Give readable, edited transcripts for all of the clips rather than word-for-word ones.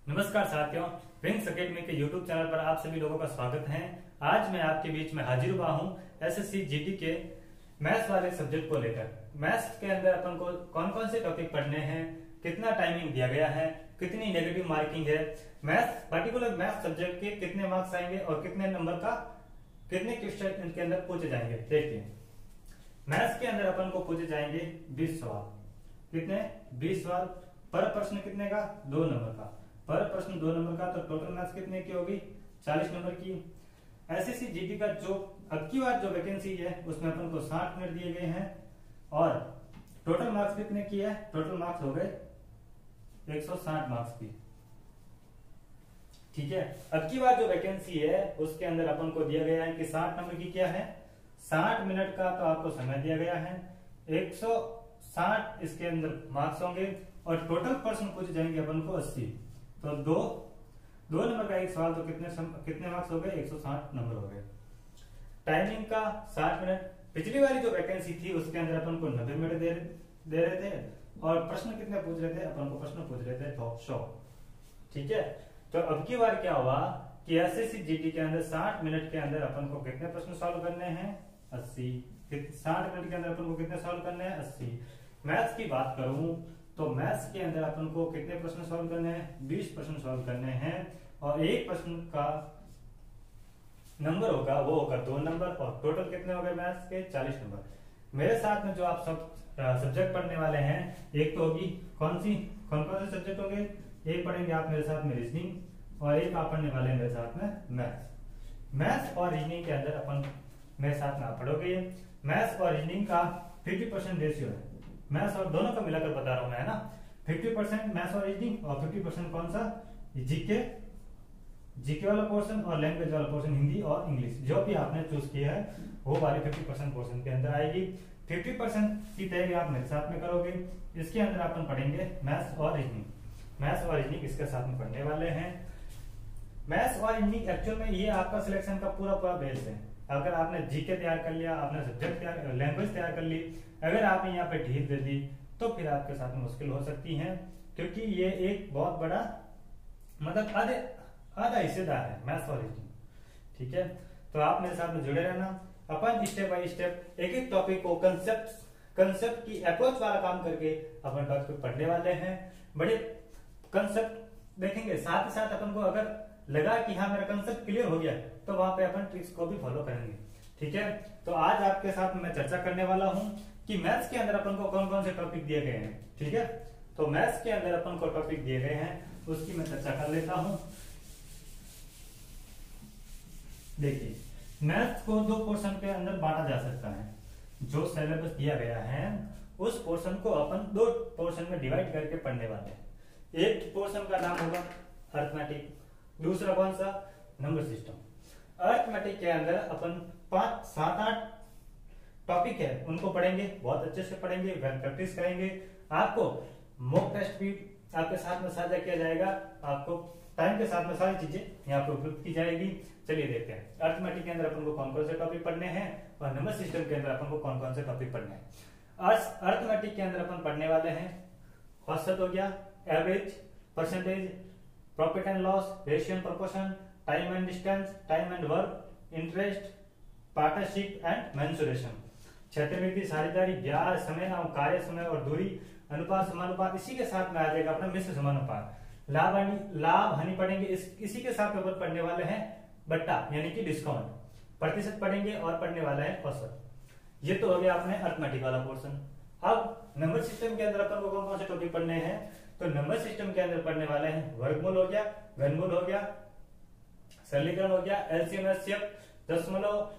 नमस्कार साथियों, wings academy के यूट्यूब चैनल पर आप सभी लोगों का स्वागत है। आज मैं आपके बीच में हाजिर हुआ हूँ एसएससी जीडी के मैथ्स वाले सब्जेक्ट को लेकर। मैथ्स के अंदर अपन को कौन कौन से टॉपिक पढ़ने हैं, कितना टाइमिंग दिया गया है, कितनी नेगेटिव मार्किंग है, मैथ्स पर्टिकुलर मैथ्स सब्जेक्ट के कितने मार्क्स आएंगे और कितने नंबर का कितने क्वेश्चन इनके अंदर पूछे जाएंगे। देखिए, मैथ्स के अंदर अपन को पूछे जाएंगे 20 सवाल। कितने? 20 सवाल। पर प्रश्न कितने का? 2 नंबर का। पर प्रश्न 2 नंबर का, तो टोटल मैथ्स कितने की होगी? 40 नंबर की। एसएससी जीडी का जो अब की बार जो वैकेंसी है उसमें अपन को 60 मिनट दिए गए हैं और टोटल मार्क्स कितने की है? टोटल मार्क्स हो गए 160 मार्क्स की। ठीक है, अब की बार जो वैकेंसी है उसके अंदर अपन को दिया गया है कि 60 नंबर की क्या है, 60 मिनट का तो आपको समय दिया गया है। 160 इसके अंदर मार्क्स होंगे और टोटल प्रश्न पूछे जाएंगे अपन को 80। तो दो नंबर का एक सवाल, तो कितने मार्क्स हो गए? 160 नंबर हो गए। टाइमिंग का 60 मिनट। पिछली वाली जो वैकेंसी थी उसके अंदर अपन को 90 मिनट दे रहे थे और प्रश्न कितने पूछ रहे थे? अपन को प्रश्न पूछ रहे थे 100। ठीक है, तो अब की बार क्या हुआ कि एसएससी जीडी के अंदर 60 मिनट के अंदर अपन को कितने प्रश्न सॉल्व करने हैं? 80। 60 मिनट के अंदर अपन को कितने सॉल्व करने हैं? 80। मैथ्स की बात करूं तो मैथ्स के अंदर अपन को कितने प्रश्न सॉल्व करने हैं? 20 प्रश्न सॉल्व करने हैं और एक प्रश्न का नंबर होगा वो होगा 2 नंबर और टोटल कितने हो गए मैथ्स के? 40 नंबर। मेरे साथ में जो आप सब सब्जेक्ट पढ़ने वाले हैं, एक तो होगी कौन से सब्जेक्ट होंगे? एक पढ़ेंगे आप मेरे साथ में रीजनिंग और एक आप पढ़ने वाले हैं मेरे साथ में मैथ्स और रीजनिंग के अंदर अपन मेरे साथ में आप पढ़ोगे। मैथ्स और रीजनिंग का 50% रेशियो है। मैथ्स और दोनों का मिलाकर बता रहा हूं मैं, है ना। 50% मैथ्स और रीजनिंग और 50% कौन सा? जीके वाला पोर्शन और लैंग्वेज वाला पोर्शन, हिंदी और इंग्लिश, जो भी आपने चूज किया है वो वाली 50% पोर्शन के अंदर आएगी। 50% की तैयारी आप मेरे साथ में करोगे। इसके अंदर अपन पढ़ेंगे मैथ्स और रीजनिंग इसके साथ में पढ़ने वाले हैं। मैथ्स और रीजनिंग एक्चुअल में ये आपका सिलेक्शन का पूरा बेस है। अगर आपने जीके तैयार कर लिया, आपने सब्जेक्ट लैंग्वेज तैयार कर ली, अगर आपने यहाँ पे ढील दे दी तो फिर आपके साथ में मुश्किल हो सकती है, क्योंकि ये एक बहुत बड़ा मतलब आधा हिस्सेदार है मैथ्स और रीजनिंग। ठीक है, तो आप मेरे साथ में जुड़े रहना। अपन स्टेप बाय स्टेप एक एक टॉपिक को कंसेप्ट की अप्रोच वाला काम करके अपन टॉपिक पढ़ने वाले हैं। बड़े कंसेप्ट देखेंगे, साथ ही साथ अपन को अगर लगा कि हाँ मेरा कंसेप्ट क्लियर हो गया तो वहां पे अपन ट्रिक्स को भी फॉलो करेंगे। ठीक है, तो आज आपके साथ मैं चर्चा करने वाला हूं कि मैथ्स के अंदर अपन को कौन कौन से टॉपिक दिए गए हैं। ठीक है, तो मैथ्स के अंदर अपन को टॉपिक दिए गए हैं उसकी मैं चर्चा कर लेता हूं। देखिए, मैथ्स को 2 पोर्शन के अंदर बांटा जा सकता है। जो सिलेबस दिया गया है उस पोर्शन को अपन 2 पोर्शन में डिवाइड करके पढ़ने वाले हैं। एक पोर्शन का नाम होगा अरिथमेटिक, दूसरा कौन सा? Number system. अरिथमेटिक के अंदर अपन 5, 7, 8 टॉपिक है उनको पढ़ेंगे, बहुत अच्छे से पढ़ेंगे, प्रैक्टिस करेंगे। आपको मॉक टेस्ट भी आपके साथ में साझा किया जाएगा, आपको टाइम के साथ में सारी चीजें यहाँ पे उपलब्ध की जाएगी। चलिए देखते हैं अरिथमेटिक के अंदर अपन को कौन कौन से टॉपिक पढ़ने हैं और नंबर सिस्टम के अंदर अपन को कौन कौन से टॉपिक पढ़ने हैं। अरिथमेटिक के अंदर अपन पढ़ने वाले हैं औसत हो गया, average, percentage, profit and loss, ratio and proportion, time and distance, time and work, interest, partnership and mensuration, क्षेत्रविधि, साझेदारी, ब्याज, समय, कार्य समय और दूरी, अनुपात, समानुपात, इसी के साथ में आ जाएगा अपना मिश्र समानुपात, लाभ हानि पढ़ेंगे। इसी के साथ में पढ़ने वाले हैं बट्टा यानी कि डिस्काउंट, प्रतिशत पढ़ेंगे और पढ़ने वाला है औसत। ये तो हो गया अपने अरिथमेटिक वाला पोर्शन। अब नंबर सिस्टम के अंदर अपन को कौन कौन से टॉपिक पढ़ने हैं? तो नंबर सिस्टम के अंदर पढ़ने वाले हैं वर्गमूल हो गया, घनमूल हो गया, सरलीकरण हो गया, एलसीएम, एचसीएफ, दशमलव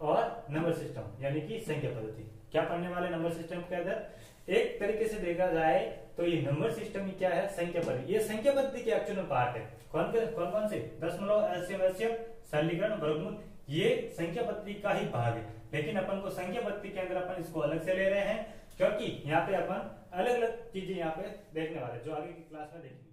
और नंबर सिस्टम यानी कि संख्या पद्धति। क्या पढ़ने वाले नंबर सिस्टम के अंदर? एक तरीके से देखा जाए तो ये नंबर सिस्टम ही क्या है? संख्या पद्धति। ये संख्या पद्धति के एक्चुअल पार्ट है। कौन से? दशमलव, एलसीएम, एचसीएफ, सरलीकरण, वर्गमूल, ये संख्या पद्धति का ही भाग है। लेकिन अपन को संख्या पद्धति के अंदर अपन इसको अलग से ले रहे हैं, क्योंकि यहाँ पे अपन अलग अलग चीजें यहाँ पे देखने वाले जो आगे की क्लास में देखेंगे।